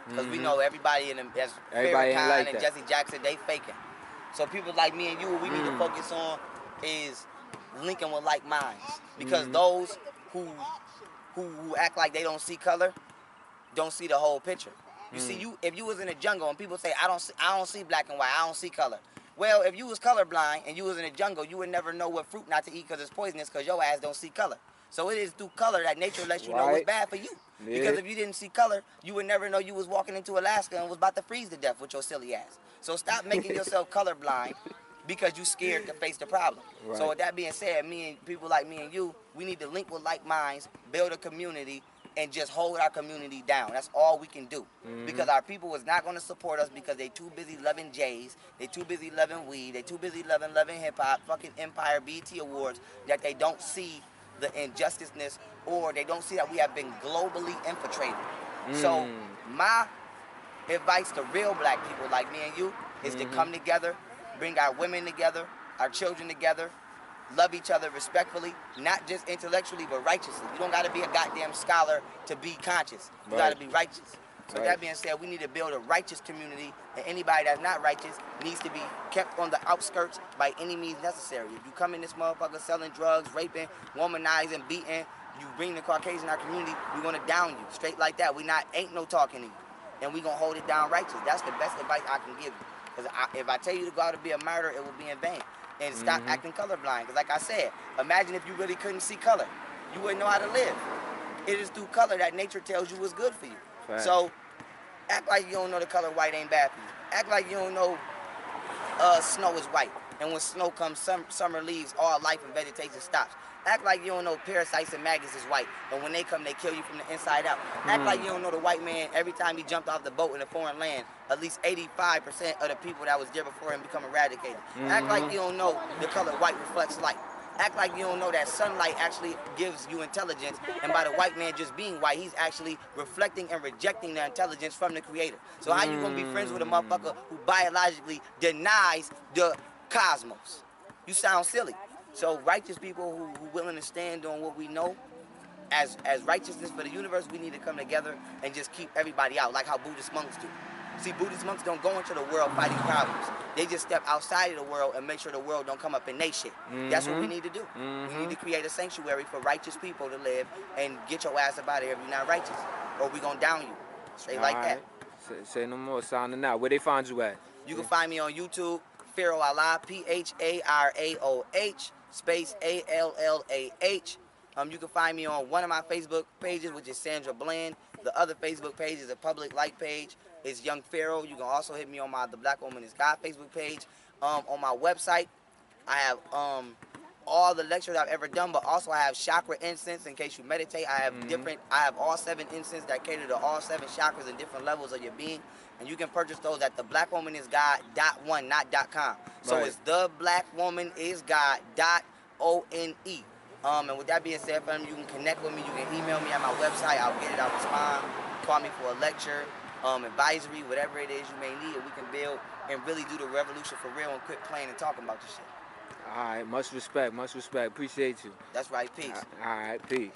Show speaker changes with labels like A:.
A: Because we know everybody in them, that's
B: Everybody ain't
A: Farrakhan
B: like
A: and
B: that.
A: Jesse Jackson, they faking. So people like me and you, what we need to focus on is linking with like minds. Because those who act like they don't see color, don't see the whole picture. You see, if you was in the jungle and people say, I don't see black and white, I don't see color. Well, if you was colorblind and you was in the jungle, you would never know what fruit not to eat because it's poisonous because your ass don't see color. So it is through color that nature lets you know what's bad for you.
B: Yeah.
A: Because if you didn't see color, you would never know you was walking into Alaska and was about to freeze to death with your silly ass. So stop making yourself colorblind because you scared to face the problem.
B: Right.
A: So with that being said, me and people like me and you, we need to link with like minds, build a community, and just hold our community down. That's all we can do. Because our people is not going to support us because they too busy loving J's, they too busy loving weed, they too busy loving hip-hop, fucking Empire, BET Awards, that they don't see the injusticeness or they don't see that we have been globally infiltrated. So my advice to real black people like me and you is to come together, bring our women together, our children together, love each other respectfully, not just intellectually, but righteously. You don't got to be a goddamn scholar to be conscious. You got to be righteous. So that being said, we need to build a righteous community, and anybody that's not righteous needs to be kept on the outskirts by any means necessary. If you come in this motherfucker selling drugs, raping, womanizing, beating, you bring the Caucasian in our community, we want to down you. Straight like that. Ain't no talking to you. And we going to hold it down righteous. That's the best advice I can give you. Because if I tell you to go out and be a murderer, it will be in vain. And stop acting colorblind. Because like I said, imagine if you really couldn't see color. You wouldn't know how to live. It is through color that nature tells you what's good for you.
B: Fact.
A: So act like you don't know the color white ain't bad for you. Act like you don't know snow is white. And when snow comes, summer leaves, all life and vegetation stops. Act like you don't know parasites and maggots is white. And when they come, they kill you from the inside out. Act like you don't know the white man, every time he jumped off the boat in a foreign land, at least 85% of the people that was there before him become eradicated. Act like you don't know the color white reflects light. Act like you don't know that sunlight actually gives you intelligence, and by the white man just being white, he's actually reflecting and rejecting the intelligence from the creator. So how you gonna be friends with a motherfucker who biologically denies the cosmos? You sound silly. So righteous people who willing to stand on what we know as righteousness for the universe, we need to come together and just keep everybody out, like how Buddhist monks do. See, Buddhist monks don't go into the world fighting problems. They just step outside of the world and make sure the world don't come up in they shit. That's what we need to do. We need to create a sanctuary for righteous people to live and get your ass up out of here if you're not righteous. Or we gonna down you. Straight like that.
B: Say no more, signing out. Where they find you at?
A: You can find me on YouTube, Pharaoh Allah, Pharaoh, space ALLAH. You can find me on one of my Facebook pages, which is Sandra Bland. The other Facebook page is a public like page. It's Young Pharaoh. You can also hit me on the Black Woman is God Facebook page. On my website, I have all the lectures I've ever done, but also I have chakra incense in case you meditate. I have all 7 incense that cater to all 7 chakras and different levels of your being. And you can purchase those at theblackwomanisgod.1, not .com. So it's theblackwomanisgod.one. And with that being said, fam, you can connect with me. You can email me at my website. I'll get it. I'll respond. Call me for a lecture, advisory, whatever it is you may need, and we can build and really do the revolution for real and quit playing and talking about this shit.
B: All right, much respect, much respect. Appreciate you.
A: That's right, peace.
B: All right, peace.